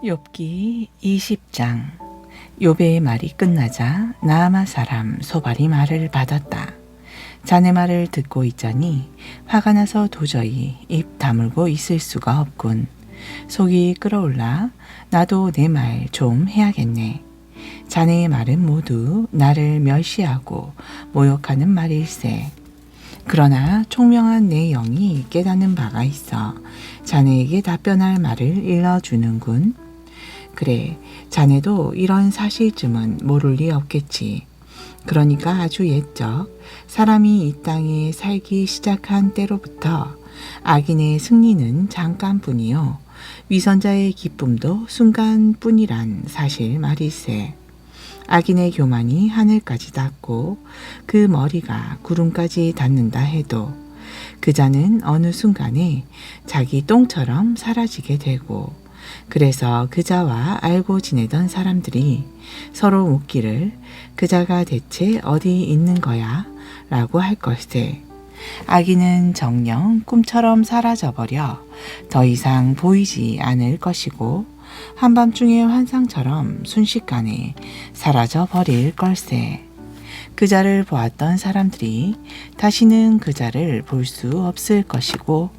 욥기 20장. 욥의 말이 끝나자 나아마 사람 소발이 말을 받았다. 자네 말을 듣고 있자니 화가 나서 도저히 입 다물고 있을 수가 없군. 속이 끓어올라 나도 내 말 좀 해야겠네. 자네의 말은 모두 나를 멸시하고 모욕하는 말일세. 그러나 총명한 내 영이 깨닫는 바가 있어 자네에게 답변할 말을 일러주는군. 그래, 자네도 이런 사실쯤은 모를 리 없겠지. 그러니까 아주 옛적 사람이 이 땅에 살기 시작한 때로부터 악인의 승리는 잠깐뿐이요 위선자의 기쁨도 순간뿐이란 사실 말일세. 악인의 교만이 하늘까지 닿고 그 머리가 구름까지 닿는다 해도 그 자는 어느 순간에 자기 똥처럼 사라지게 되고, 그래서 그자와 알고 지내던 사람들이 서로 묻기를 그자가 대체 어디 있는 거야? 라고 할 걸세. 악인은 정녕 꿈처럼 사라져버려 더 이상 보이지 않을 것이고 한밤중의 환상처럼 순식간에 사라져 버릴 걸세. 그자를 보았던 사람들이 다시는 그자를 볼 수 없을 것이고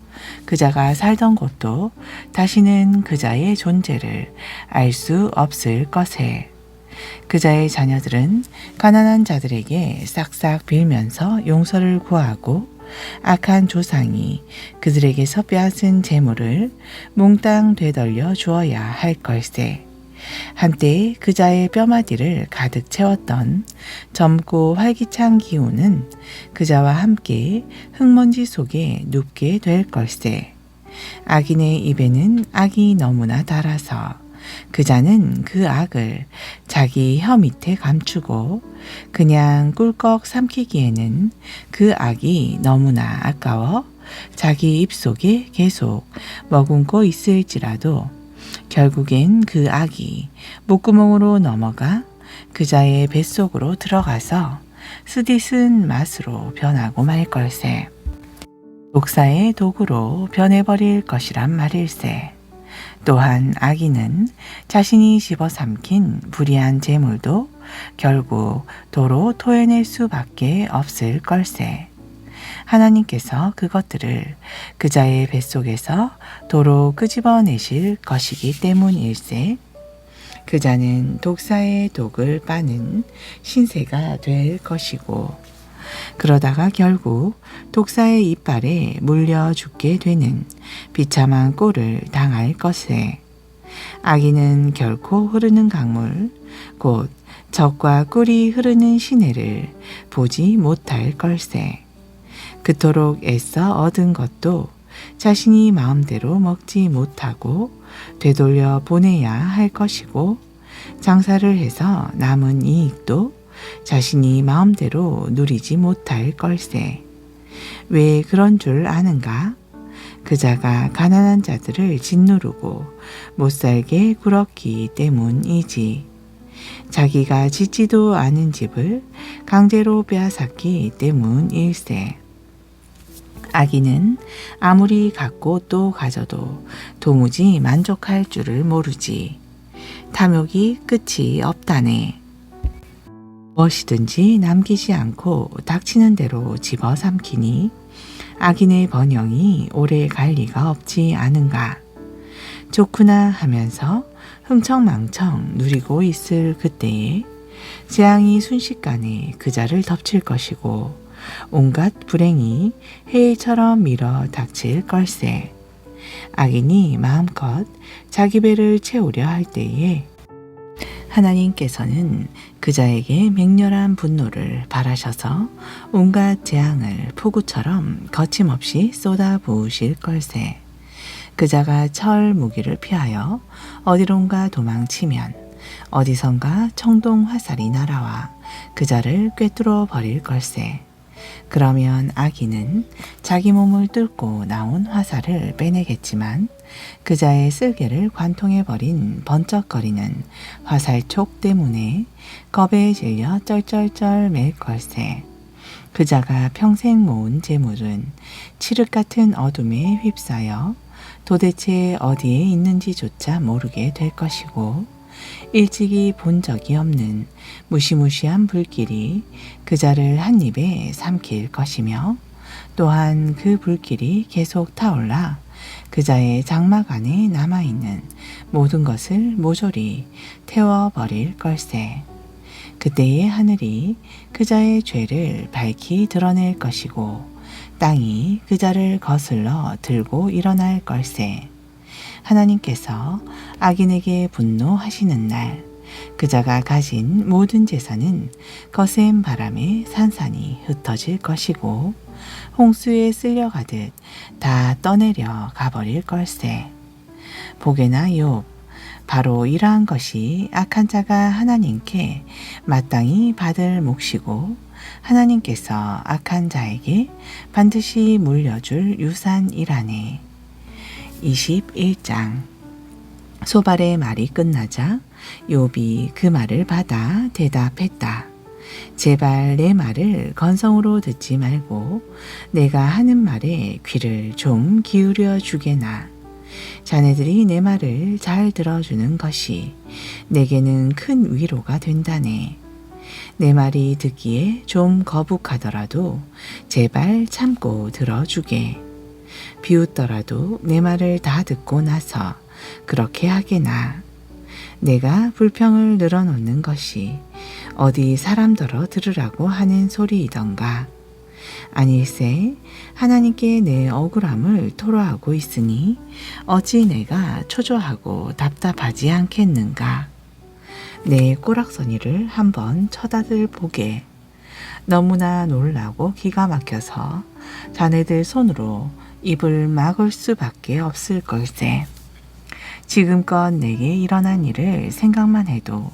그자가 살던 곳도 다시는 그자의 존재를 알 수 없을 것에. 그자의 자녀들은 가난한 자들에게 싹싹 빌면서 용서를 구하고 악한 조상이 그들에게서 빼앗은 재물을 몽땅 되돌려 주어야 할 걸세. 한때 그자의 뼈마디를 가득 채웠던 젊고 활기찬 기운은 그자와 함께 흙먼지 속에 눕게 될 걸세. 악인의 입에는 악이 너무나 달아서 그자는 그 악을 자기 혀 밑에 감추고 그냥 꿀꺽 삼키기에는 그 악이 너무나 아까워 자기 입속에 계속 머금고 있을지라도 결국엔 그 악이 목구멍으로 넘어가 그자의 뱃속으로 들어가서 스디슨 맛으로 변하고 말 걸세. 독사의 독으로 변해버릴 것이란 말일세. 또한 악인은 자신이 집어삼킨 불의한 재물도 결국 도로 토해낼 수밖에 없을 걸세. 하나님께서 그것들을 그자의 뱃속에서 도로 끄집어내실 것이기 때문일세. 그자는 독사의 독을 빠는 신세가 될 것이고 그러다가 결국 독사의 이빨에 물려 죽게 되는 비참한 꼴을 당할 것에. 악인은 결코 흐르는 강물, 곧 적과 꿀이 흐르는 시내를 보지 못할 걸세. 그토록 애써 얻은 것도 자신이 마음대로 먹지 못하고 되돌려 보내야 할 것이고, 장사를 해서 남은 이익도 자신이 마음대로 누리지 못할 걸세. 왜 그런 줄 아는가? 그자가 가난한 자들을 짓누르고 못살게 굴었기 때문이지. 자기가 짓지도 않은 집을 강제로 빼앗았기 때문일세. 악인은 아무리 갖고 또 가져도 도무지 만족할 줄을 모르지. 탐욕이 끝이 없다네. 무엇이든지 남기지 않고 닥치는 대로 집어삼키니 악인의 번영이 오래 갈 리가 없지 않은가. 좋구나 하면서 흥청망청 누리고 있을 그때에 재앙이 순식간에 그자를 덮칠 것이고 온갖 불행이 해일처럼 밀어 닥칠 걸세. 악인이 마음껏 자기 배를 채우려 할 때에 하나님께서는 그자에게 맹렬한 분노를 발하셔서 온갖 재앙을 폭우처럼 거침없이 쏟아 부으실 걸세. 그자가 철 무기를 피하여 어디론가 도망치면 어디선가 청동 화살이 날아와 그자를 꿰뚫어 버릴 걸세. 그러면 악인은 자기 몸을 뚫고 나온 화살을 빼내겠지만 그자의 쓸개를 관통해버린 번쩍거리는 화살촉 때문에 겁에 질려 쩔쩔쩔 맬 걸세. 그자가 평생 모은 재물은 칠흑 같은 어둠에 휩싸여 도대체 어디에 있는지조차 모르게 될 것이고 일찍이 본 적이 없는 무시무시한 불길이 그자를 한 입에 삼킬 것이며 또한 그 불길이 계속 타올라 그자의 장막 안에 남아있는 모든 것을 모조리 태워버릴 걸세. 그때의 하늘이 그자의 죄를 밝히 드러낼 것이고 땅이 그자를 거슬러 들고 일어날 걸세. 하나님께서 악인에게 분노하시는 날 그자가 가진 모든 재산은 거센 바람에 산산이 흩어질 것이고 홍수에 쓸려가듯 다 떠내려 가버릴 걸세. 보게나 욥, 바로 이러한 것이 악한 자가 하나님께 마땅히 받을 몫이고 하나님께서 악한 자에게 반드시 물려줄 유산이라네. 21장. 소발의 말이 끝나자 욥이 그 말을 받아 대답했다. 제발 내 말을 건성으로 듣지 말고 내가 하는 말에 귀를 좀 기울여 주게나. 자네들이 내 말을 잘 들어주는 것이 내게는 큰 위로가 된다네. 내 말이 듣기에 좀 거북하더라도 제발 참고 들어주게. 비웃더라도 내 말을 다 듣고 나서 그렇게 하게나. 내가 불평을 늘어놓는 것이 어디 사람더러 들으라고 하는 소리이던가. 아닐세 하나님께 내 억울함을 토로하고 있으니 어찌 내가 초조하고 답답하지 않겠는가. 내 꼬락서니를 한번 쳐다들 보게. 너무나 놀라고 기가 막혀서 자네들 손으로 입을 막을 수밖에 없을 걸세. 지금껏 내게 일어난 일을 생각만 해도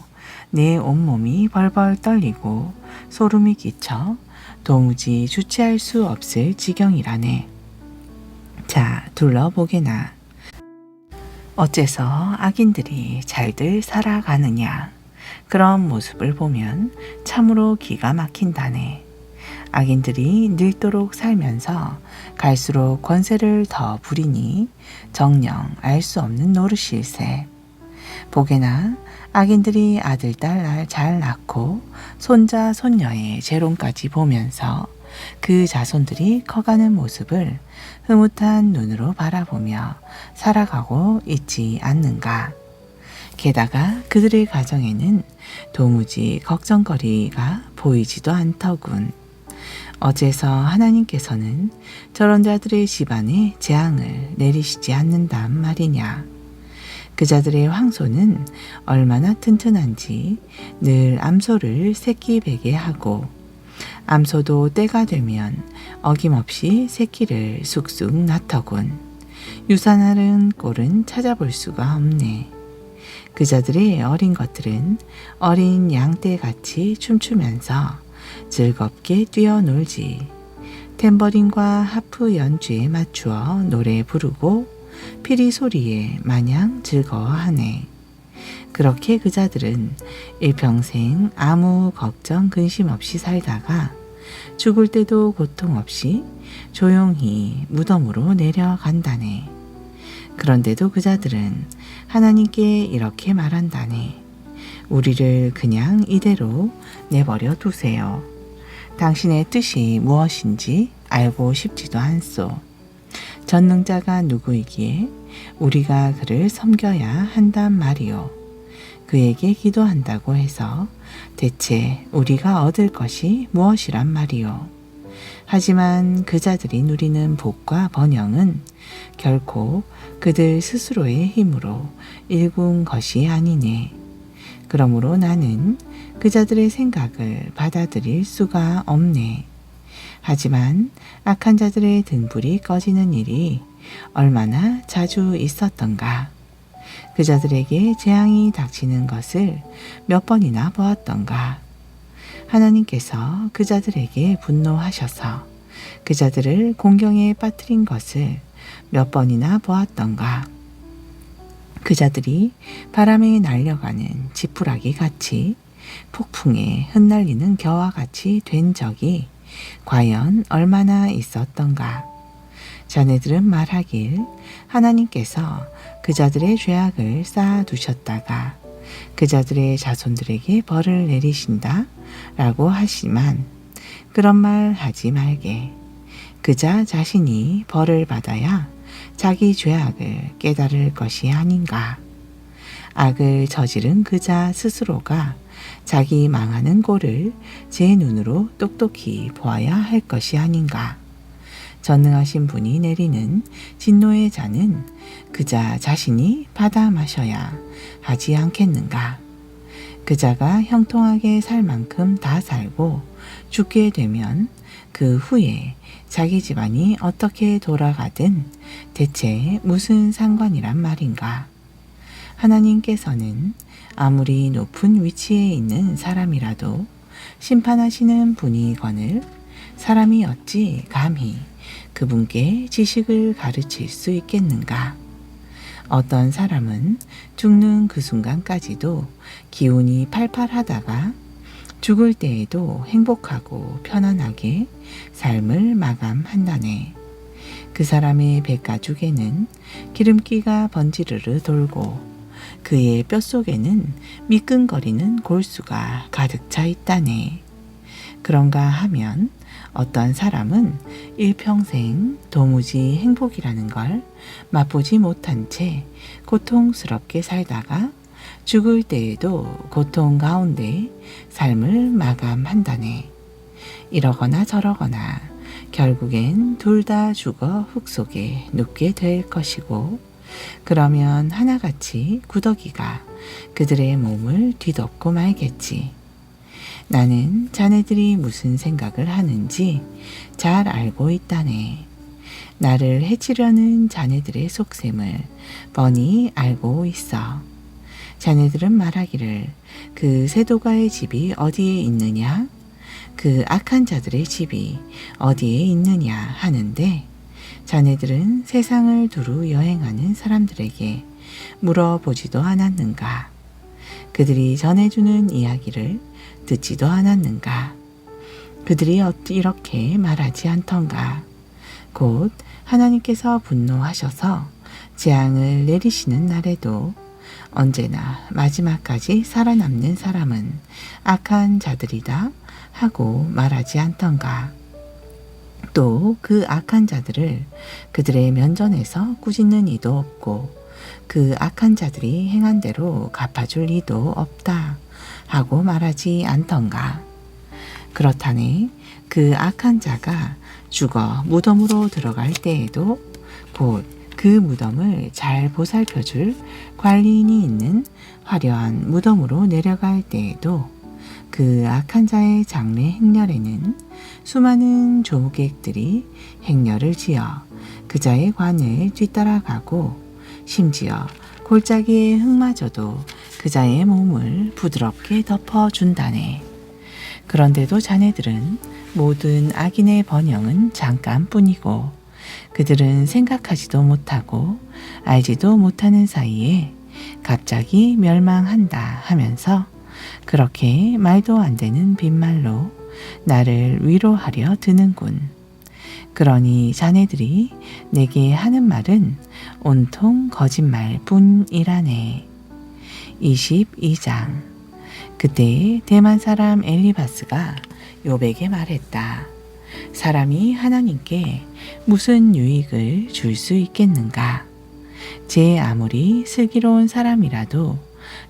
내 온몸이 벌벌 떨리고 소름이 끼쳐 도무지 주체할 수 없을 지경이라네. 자, 둘러보게나. 어째서 악인들이 잘들 살아가느냐. 그런 모습을 보면 참으로 기가 막힌다네. 악인들이 늙도록 살면서 갈수록 권세를 더 부리니 정녕 알 수 없는 노릇일세. 보게나 악인들이 아들, 딸 잘 낳고 손자, 손녀의 재롱까지 보면서 그 자손들이 커가는 모습을 흐뭇한 눈으로 바라보며 살아가고 있지 않는가. 게다가 그들의 가정에는 도무지 걱정거리가 보이지도 않더군. 어째서 하나님께서는 저런 자들의 집안에 재앙을 내리시지 않는단 말이냐. 그 자들의 황소는 얼마나 튼튼한지 늘 암소를 새끼 베게 하고 암소도 때가 되면 어김없이 새끼를 쑥쑥 낳더군. 유산하는 꼴은 찾아볼 수가 없네. 그 자들의 어린 것들은 어린 양떼같이 춤추면서 즐겁게 뛰어놀지. 탬버린과 하프 연주에 맞추어 노래 부르고 피리 소리에 마냥 즐거워하네. 그렇게 그 자들은 일평생 아무 걱정 근심 없이 살다가 죽을 때도 고통 없이 조용히 무덤으로 내려간다네. 그런데도 그 자들은 하나님께 이렇게 말한다네. 우리를 그냥 이대로 내버려 두세요. 당신의 뜻이 무엇인지 알고 싶지도 않소. 전능자가 누구이기에 우리가 그를 섬겨야 한단 말이오. 그에게 기도한다고 해서 대체 우리가 얻을 것이 무엇이란 말이오. 하지만 그 자들이 누리는 복과 번영은 결코 그들 스스로의 힘으로 일군 것이 아니네. 그러므로 나는 그 자들의 생각을 받아들일 수가 없네. 하지만 악한 자들의 등불이 꺼지는 일이 얼마나 자주 있었던가. 그 자들에게 재앙이 닥치는 것을 몇 번이나 보았던가. 하나님께서 그 자들에게 분노하셔서 그 자들을 공경에 빠뜨린 것을 몇 번이나 보았던가. 그 자들이 바람에 날려가는 지푸라기 같이 폭풍에 흩날리는 겨와 같이 된 적이 과연 얼마나 있었던가. 자네들은 말하길 하나님께서 그자들의 죄악을 쌓아두셨다가 그자들의 자손들에게 벌을 내리신다 라고 하시만 그런 말 하지 말게. 그자 자신이 벌을 받아야 자기 죄악을 깨달을 것이 아닌가. 악을 저지른 그자 스스로가 자기 망하는 꼴을 제 눈으로 똑똑히 보아야 할 것이 아닌가. 전능하신 분이 내리는 진노의 잔은 그자 자신이 받아 마셔야 하지 않겠는가. 그자가 형통하게 살 만큼 다 살고 죽게 되면 그 후에 자기 집안이 어떻게 돌아가든 대체 무슨 상관이란 말인가. 하나님께서는 아무리 높은 위치에 있는 사람이라도 심판하시는 분이거늘 사람이 어찌 감히 그분께 지식을 가르칠 수 있겠는가. 어떤 사람은 죽는 그 순간까지도 기운이 팔팔하다가 죽을 때에도 행복하고 편안하게 삶을 마감한다네. 그 사람의 백가죽에는 기름기가 번지르르 돌고 그의 뼛속에는 미끈거리는 골수가 가득 차 있다네. 그런가 하면 어떤 사람은 일평생 도무지 행복이라는 걸 맛보지 못한 채 고통스럽게 살다가 죽을 때에도 고통 가운데 삶을 마감한다네. 이러거나 저러거나 결국엔 둘 다 죽어 흙 속에 눕게 될 것이고 그러면 하나같이 구더기가 그들의 몸을 뒤덮고 말겠지. 나는 자네들이 무슨 생각을 하는지 잘 알고 있다네. 나를 해치려는 자네들의 속셈을 뻔히 알고 있어. 자네들은 말하기를 그 세도가의 집이 어디에 있느냐? 그 악한 자들의 집이 어디에 있느냐 하는데 자네들은 세상을 두루 여행하는 사람들에게 물어보지도 않았는가? 그들이 전해주는 이야기를 듣지도 않았는가? 그들이 어찌 이렇게 말하지 않던가? 곧 하나님께서 분노하셔서 재앙을 내리시는 날에도 언제나 마지막까지 살아남는 사람은 악한 자들이다 하고 말하지 않던가? 또 그 악한 자들을 그들의 면전에서 꾸짖는 이도 없고 그 악한 자들이 행한 대로 갚아줄 이도 없다 하고 말하지 않던가. 그렇다네. 그 악한 자가 죽어 무덤으로 들어갈 때에도 곧 그 무덤을 잘 보살펴줄 관리인이 있는 화려한 무덤으로 내려갈 때에도 그 악한 자의 장례 행렬에는 수많은 조객들이 행렬을 지어 그자의 관을 뒤따라가고 심지어 골짜기의 흙마저도 그자의 몸을 부드럽게 덮어준다네. 그런데도 자네들은 모든 악인의 번영은 잠깐뿐이고 그들은 생각하지도 못하고 알지도 못하는 사이에 갑자기 멸망한다 하면서 그렇게 말도 안 되는 빈말로 나를 위로하려 드는군. 그러니 자네들이 내게 하는 말은 온통 거짓말뿐이라네. 22장. 그때 대만 사람 엘리바스가 욥에게 말했다. 사람이 하나님께 무슨 유익을 줄 수 있겠는가? 제 아무리 슬기로운 사람이라도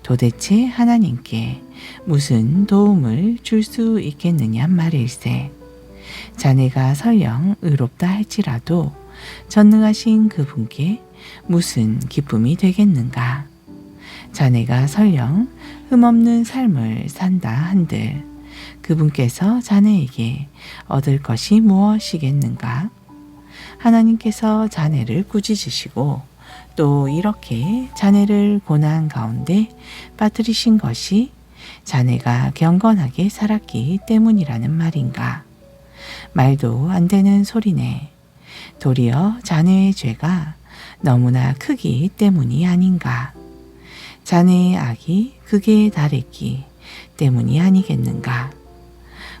도대체 하나님께 무슨 도움을 줄 수 있겠느냐 말일세. 자네가 설령 의롭다 할지라도 전능하신 그분께 무슨 기쁨이 되겠는가? 자네가 설령 흠없는 삶을 산다 한들 그분께서 자네에게 얻을 것이 무엇이겠는가? 하나님께서 자네를 꾸짖으시고 또 이렇게 자네를 고난 가운데 빠뜨리신 것이 자네가 경건하게 살았기 때문이라는 말인가? 말도 안 되는 소리네. 도리어 자네의 죄가 너무나 크기 때문이 아닌가? 자네의 악이 극에 달했기 때문이 아니겠는가?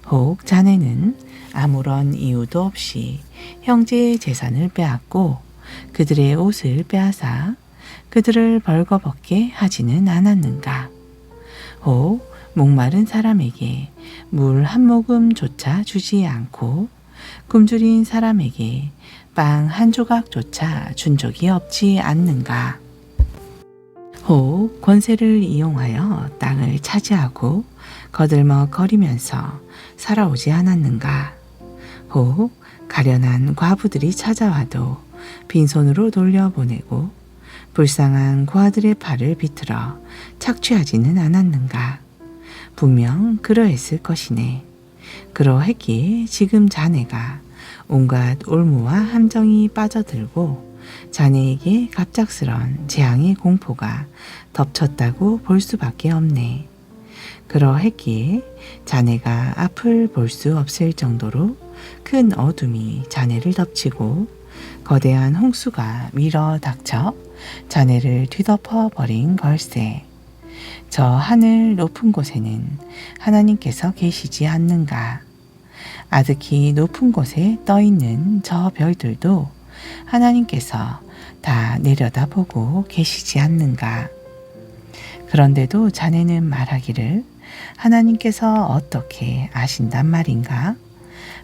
혹 자네는 아무런 이유도 없이 형제의 재산을 빼앗고 그들의 옷을 빼앗아 그들을 벌거벗게 하지는 않았는가? 혹 목마른 사람에게 물 한 모금조차 주지 않고 굶주린 사람에게 빵 한 조각조차 준 적이 없지 않는가? 혹 권세를 이용하여 땅을 차지하고 거들먹거리면서 살아오지 않았는가? 혹 가련한 과부들이 찾아와도 빈손으로 돌려보내고 불쌍한 고아들의 팔을 비틀어 착취하지는 않았는가? 분명 그러했을 것이네. 그러했기에 지금 자네가 온갖 올무와 함정이 빠져들고 자네에게 갑작스런 재앙의 공포가 덮쳤다고 볼 수밖에 없네. 그러했기에 자네가 앞을 볼 수 없을 정도로 큰 어둠이 자네를 덮치고 거대한 홍수가 밀어 닥쳐 자네를 뒤덮어 버린 걸세. 저 하늘 높은 곳에는 하나님께서 계시지 않는가? 아득히 높은 곳에 떠 있는 저 별들도 하나님께서 다 내려다보고 계시지 않는가? 그런데도 자네는 말하기를 하나님께서 어떻게 아신단 말인가?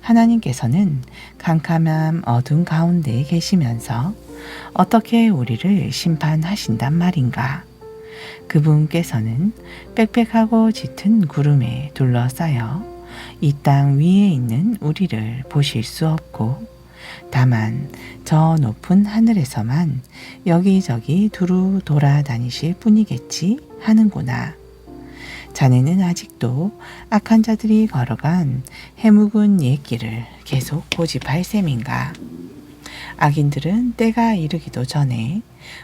하나님께서는 캄캄한 어둠 가운데 계시면서 어떻게 우리를 심판하신단 말인가? 그분께서는 빽빽하고 짙은 구름에 둘러싸여 이 땅 위에 있는 우리를 보실 수 없고 다만 저 높은 하늘에서만 여기저기 두루 돌아다니실 뿐이겠지 하는구나. 자네는 아직도 악한 자들이 걸어간 해묵은 옛길을 계속 고집할 셈인가? 악인들은 때가 이르기도 전에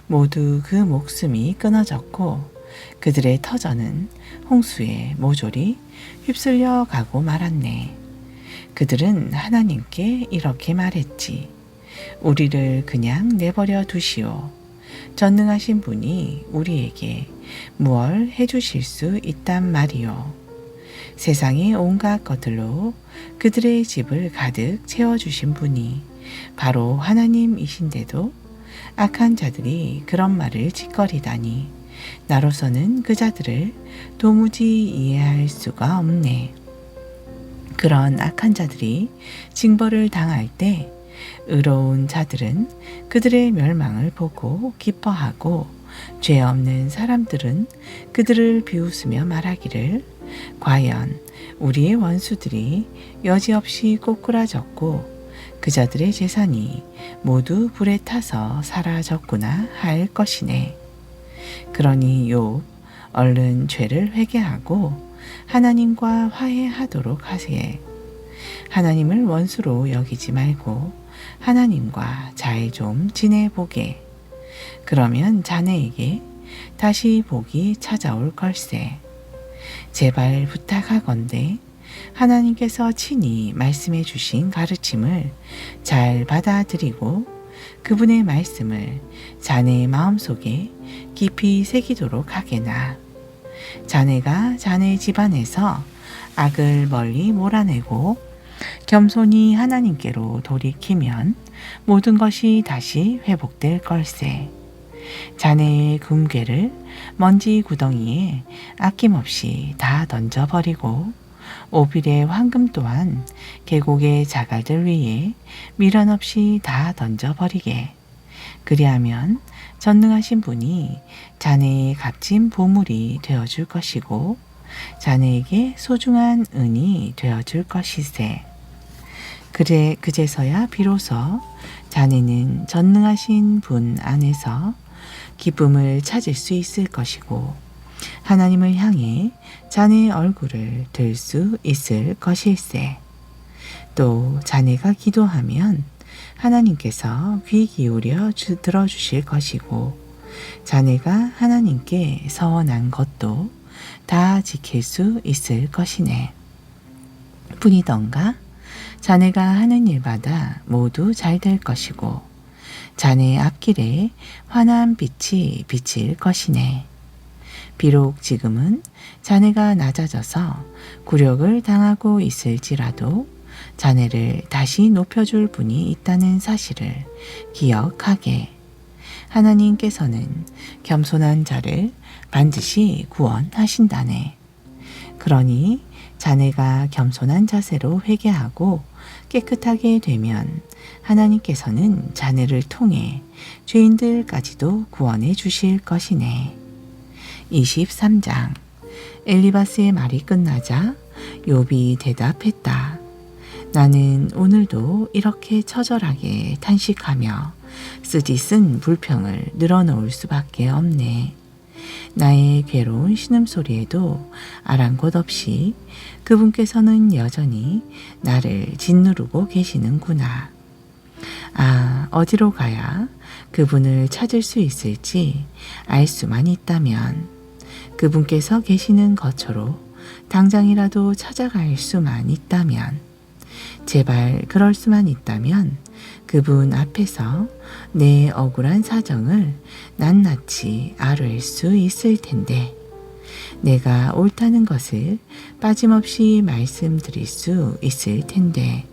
모두 그 목숨이 끊어졌고 그들의 터전은 홍수에 모조리 휩쓸려 가고 말았네. 그들은 하나님께 이렇게 말했지. 우리를 그냥 내버려 두시오. 전능하신 분이 우리에게 무얼 해주실 수 있단 말이오. 세상의 온갖 것들로 그들의 집을 가득 채워주신 분이 바로 하나님이신데도 악한 자들이 그런 말을 짓거리다니 나로서는 그 자들을 도무지 이해할 수가 없네. 그런 악한 자들이 징벌을 당할 때 의로운 자들은 그들의 멸망을 보고 기뻐하고 죄 없는 사람들은 그들을 비웃으며 말하기를 과연 우리의 원수들이 여지없이 꼬꾸라졌고 그 자들의 재산이 모두 불에 타서 사라졌구나 할 것이네. 그러니 욥 얼른 죄를 회개하고 하나님과 화해하도록 하세. 하나님을 원수로 여기지 말고 하나님과 잘 좀 지내보게. 그러면 자네에게 다시 복이 찾아올 걸세. 제발 부탁하건대 하나님께서 친히 말씀해 주신 가르침을 잘 받아들이고 그분의 말씀을 자네의 마음속에 깊이 새기도록 하게나. 자네가 자네 집안에서 악을 멀리 몰아내고 겸손히 하나님께로 돌이키면 모든 것이 다시 회복될 걸세. 자네의 금괴를 먼지 구덩이에 아낌없이 다 던져버리고 오빌의 황금 또한 계곡의 자갈들 위에 미련 없이 다 던져버리게. 그리하면 전능하신 분이 자네의 값진 보물이 되어줄 것이고 자네에게 소중한 은이 되어줄 것이세. 그래 그제서야 비로소 자네는 전능하신 분 안에서 기쁨을 찾을 수 있을 것이고 하나님을 향해 자네의 얼굴을 들 수 있을 것일세. 또 자네가 기도하면 하나님께서 귀 기울여 들어주실 것이고 자네가 하나님께 서원한 것도 다 지킬 수 있을 것이네. 뿐이던가 자네가 하는 일마다 모두 잘 될 것이고 자네의 앞길에 환한 빛이 비칠 것이네. 비록 지금은 자네가 낮아져서 굴욕을 당하고 있을지라도 자네를 다시 높여줄 분이 있다는 사실을 기억하게. 하나님께서는 겸손한 자를 반드시 구원하신다네. 그러니 자네가 겸손한 자세로 회개하고 깨끗하게 되면 하나님께서는 자네를 통해 죄인들까지도 구원해 주실 것이네. 23장. 엘리바스의 말이 끝나자 욥이 대답했다. 나는 오늘도 이렇게 처절하게 탄식하며 쓰디쓴 불평을 늘어놓을 수밖에 없네. 나의 괴로운 신음소리에도 아랑곳 없이 그분께서는 여전히 나를 짓누르고 계시는구나. 아, 어디로 가야 그분을 찾을 수 있을지 알 수만 있다면, 그분께서 계시는 거처로 당장이라도 찾아갈 수만 있다면, 제발 그럴 수만 있다면 그분 앞에서 내 억울한 사정을 낱낱이 아뢰 수 있을 텐데, 내가 옳다는 것을 빠짐없이 말씀드릴 수 있을 텐데,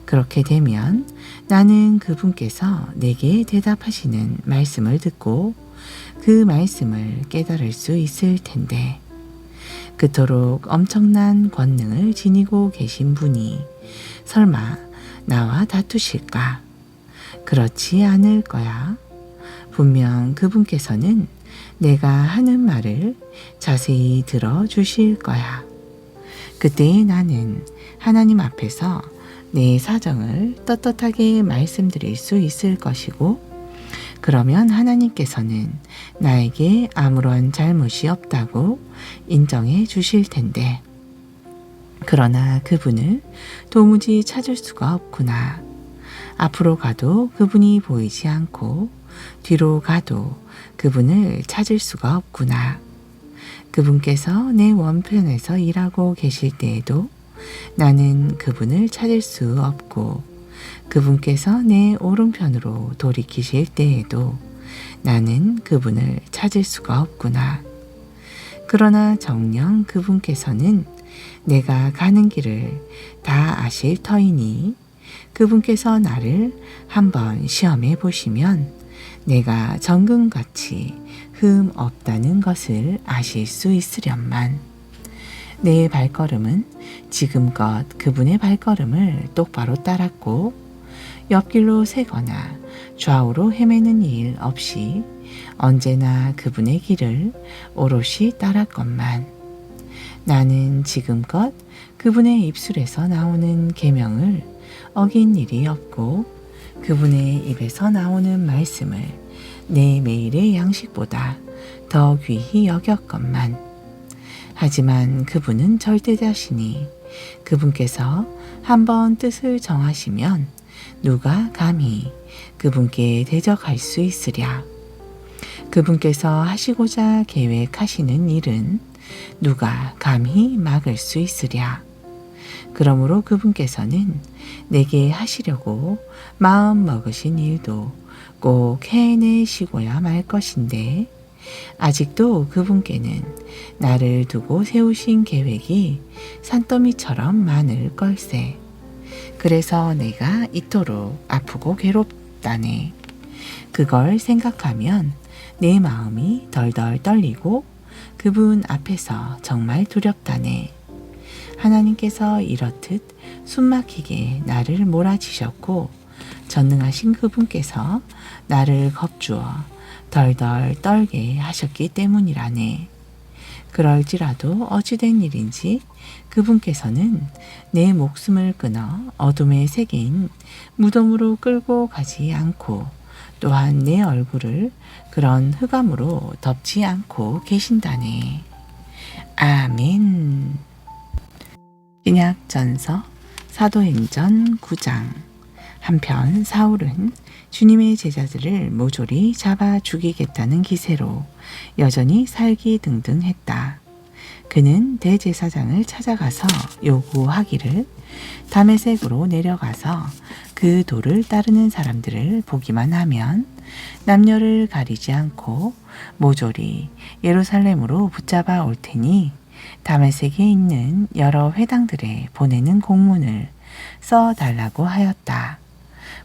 그렇게 되면 나는 그분께서 내게 대답하시는 말씀을 듣고 그 말씀을 깨달을 수 있을 텐데, 그토록 엄청난 권능을 지니고 계신 분이 설마 나와 다투실까? 그렇지 않을 거야. 분명 그분께서는 내가 하는 말을 자세히 들어주실 거야. 그때 나는 하나님 앞에서 내 사정을 떳떳하게 말씀드릴 수 있을 것이고, 그러면 하나님께서는 나에게 아무런 잘못이 없다고 인정해 주실 텐데, 그러나 그분을 도무지 찾을 수가 없구나. 앞으로 가도 그분이 보이지 않고 뒤로 가도 그분을 찾을 수가 없구나. 그분께서 내 원편에서 일하고 계실 때에도 나는 그분을 찾을 수 없고, 그분께서 내 오른편으로 돌이키실 때에도 나는 그분을 찾을 수가 없구나. 그러나 정녕 그분께서는 내가 가는 길을 다 아실 터이니, 그분께서 나를 한번 시험해 보시면 내가 정금같이 흠 없다는 것을 아실 수 있으련만. 내 발걸음은 지금껏 그분의 발걸음을 똑바로 따랐고, 옆길로 새거나 좌우로 헤매는 일 없이 언제나 그분의 길을 오롯이 따랐건만, 나는 지금껏 그분의 입술에서 나오는 계명을 어긴 일이 없고, 그분의 입에서 나오는 말씀을 내 매일의 양식보다 더 귀히 여겼건만, 하지만 그분은 절대자시니 그분께서 한번 뜻을 정하시면 누가 감히 그분께 대적할 수 있으랴. 그분께서 하시고자 계획하시는 일은 누가 감히 막을 수 있으랴. 그러므로 그분께서는 내게 하시려고 마음 먹으신 일도 꼭 해내시고야 말 것인데, 아직도 그분께는 나를 두고 세우신 계획이 산더미처럼 많을 걸세. 그래서 내가 이토록 아프고 괴롭다네. 그걸 생각하면 내 마음이 덜덜 떨리고 그분 앞에서 정말 두렵다네. 하나님께서 이렇듯 숨막히게 나를 몰아치셨고, 전능하신 그분께서 나를 겁주어 덜덜 떨게 하셨기 때문이라네. 그럴지라도 어찌된 일인지 그분께서는 내 목숨을 끊어 어둠의 세계인 무덤으로 끌고 가지 않고, 또한 내 얼굴을 그런 흑암으로 덮지 않고 계신다네. 아멘. 신약전서 사도행전 9장. 한편 사울은 주님의 제자들을 모조리 잡아 죽이겠다는 기세로 여전히 살기등등했다. 그는 대제사장을 찾아가서 요구하기를 다메섹으로 내려가서 그 도를 따르는 사람들을 보기만 하면 남녀를 가리지 않고 모조리 예루살렘으로 붙잡아 올 테니 다메섹에 있는 여러 회당들에 보내는 공문을 써달라고 하였다.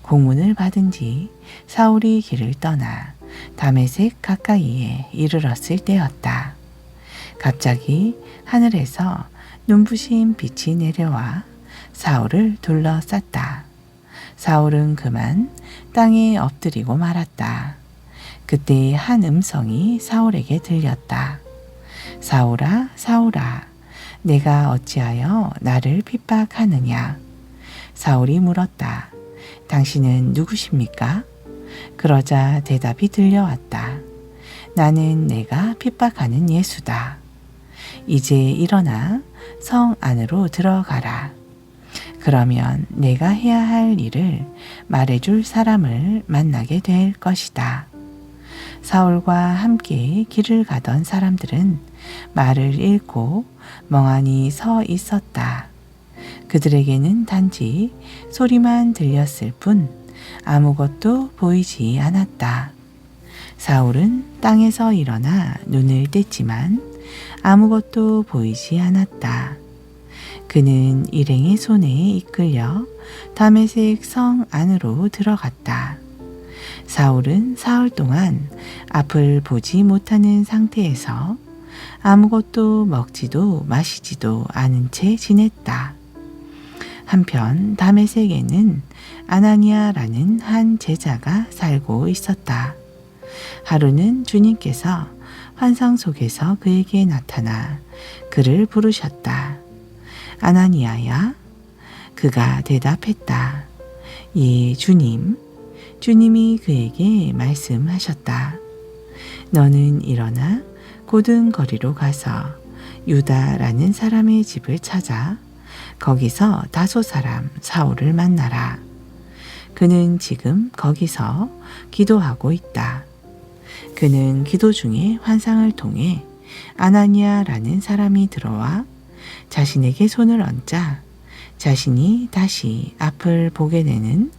공문을 받은 뒤 사울이 길을 떠나 다메섹 가까이에 이르렀을 때였다. 갑자기 하늘에서 눈부신 빛이 내려와 사울을 둘러쌌다. 사울은 그만 땅에 엎드리고 말았다. 그때 한 음성이 사울에게 들렸다. 사울아, 사울아, 내가 어찌하여 나를 핍박하느냐? 사울이 물었다. 당신은 누구십니까? 그러자 대답이 들려왔다. 나는 내가 핍박하는 예수다. 이제 일어나 성 안으로 들어가라. 그러면 내가 해야 할 일을 말해줄 사람을 만나게 될 것이다. 사울과 함께 길을 가던 사람들은 말을 잃고 멍하니 서 있었다. 그들에게는 단지 소리만 들렸을 뿐 아무것도 보이지 않았다. 사울은 땅에서 일어나 눈을 뗐지만 아무것도 보이지 않았다. 그는 일행의 손에 이끌려 다메섹 성 안으로 들어갔다. 사울은 사흘 동안 앞을 보지 못하는 상태에서 아무것도 먹지도 마시지도 않은 채 지냈다. 한편 다메섹에는 아나니아라는 한 제자가 살고 있었다. 하루는 주님께서 환상 속에서 그에게 나타나 그를 부르셨다. 아나니아야? 그가 대답했다. 예, 주님. 주님이 그에게 말씀하셨다. 너는 일어나 고든 거리로 가서 유다라는 사람의 집을 찾아 거기서 다소 사람 사울을 만나라. 그는 지금 거기서 기도하고 있다. 그는 기도 중에 환상을 통해 아나니아라는 사람이 들어와 자신에게 손을 얹자 자신이 다시 앞을 보게 되는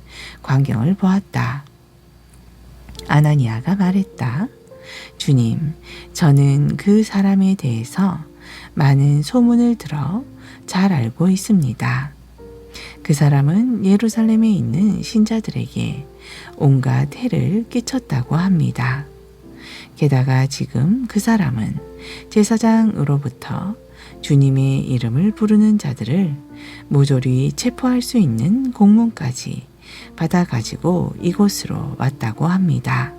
광경을 보았다. 아나니아가 말했다. 주님, 저는 그 사람에 대해서 많은 소문을 들어 잘 알고 있습니다. 그 사람은 예루살렘에 있는 신자들에게 온갖 해를 끼쳤다고 합니다. 게다가 지금 그 사람은 제사장으로부터 주님의 이름을 부르는 자들을 모조리 체포할 수 있는 공문까지 받아가지고 이곳으로 왔다고 합니다.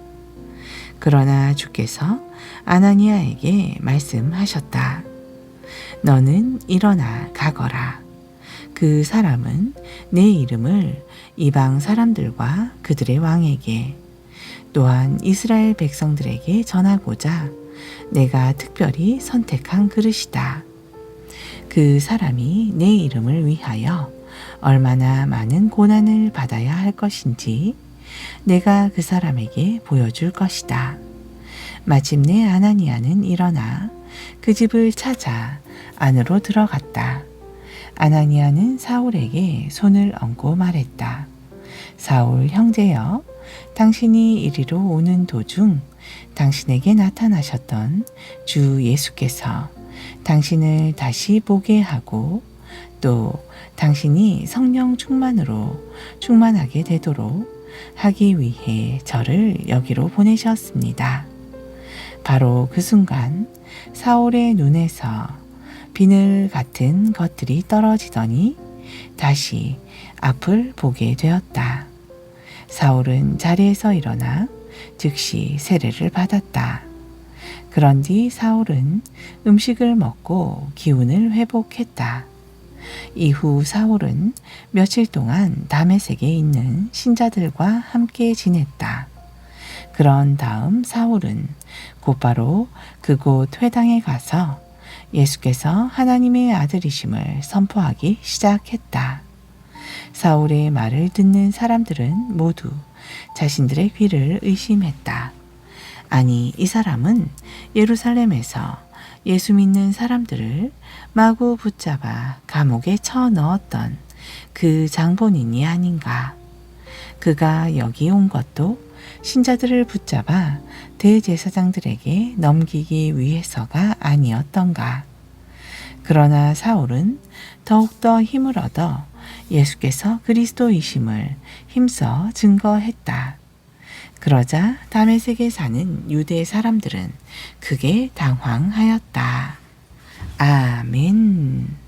그러나 주께서 아나니아에게 말씀하셨다. 너는 일어나 가거라. 그 사람은 내 이름을 이방 사람들과 그들의 왕에게 또한 이스라엘 백성들에게 전하고자 내가 특별히 선택한 그릇이다. 그 사람이 내 이름을 위하여 얼마나 많은 고난을 받아야 할 것인지 내가 그 사람에게 보여줄 것이다. 마침내 아나니아는 일어나 그 집을 찾아 안으로 들어갔다. 아나니아는 사울에게 손을 얹고 말했다. 사울 형제여, 당신이 이리로 오는 도중 당신에게 나타나셨던 주 예수께서 당신을 다시 보게 하고 또 당신이 성령 충만으로 충만하게 되도록 하기 위해 저를 여기로 보내셨습니다. 바로 그 순간 사울의 눈에서 비늘 같은 것들이 떨어지더니 다시 앞을 보게 되었다. 사울은 자리에서 일어나 즉시 세례를 받았다. 그런 뒤 사울은 음식을 먹고 기운을 회복했다. 이후 사울은 며칠 동안 다메섹에 있는 신자들과 함께 지냈다. 그런 다음 사울은 곧바로 그곳 회당에 가서 예수께서 하나님의 아들이심을 선포하기 시작했다. 사울의 말을 듣는 사람들은 모두 자신들의 귀를 의심했다. 아니, 이 사람은 예루살렘에서 예수 믿는 사람들을 마구 붙잡아 감옥에 쳐 넣었던 그 장본인이 아닌가. 그가 여기 온 것도 신자들을 붙잡아 대제사장들에게 넘기기 위해서가 아니었던가. 그러나 사울은 더욱더 힘을 얻어 예수께서 그리스도이심을 힘써 증거했다. 그러자 다메섹에 사는 유대 사람들은 크게 당황하였다. 아멘.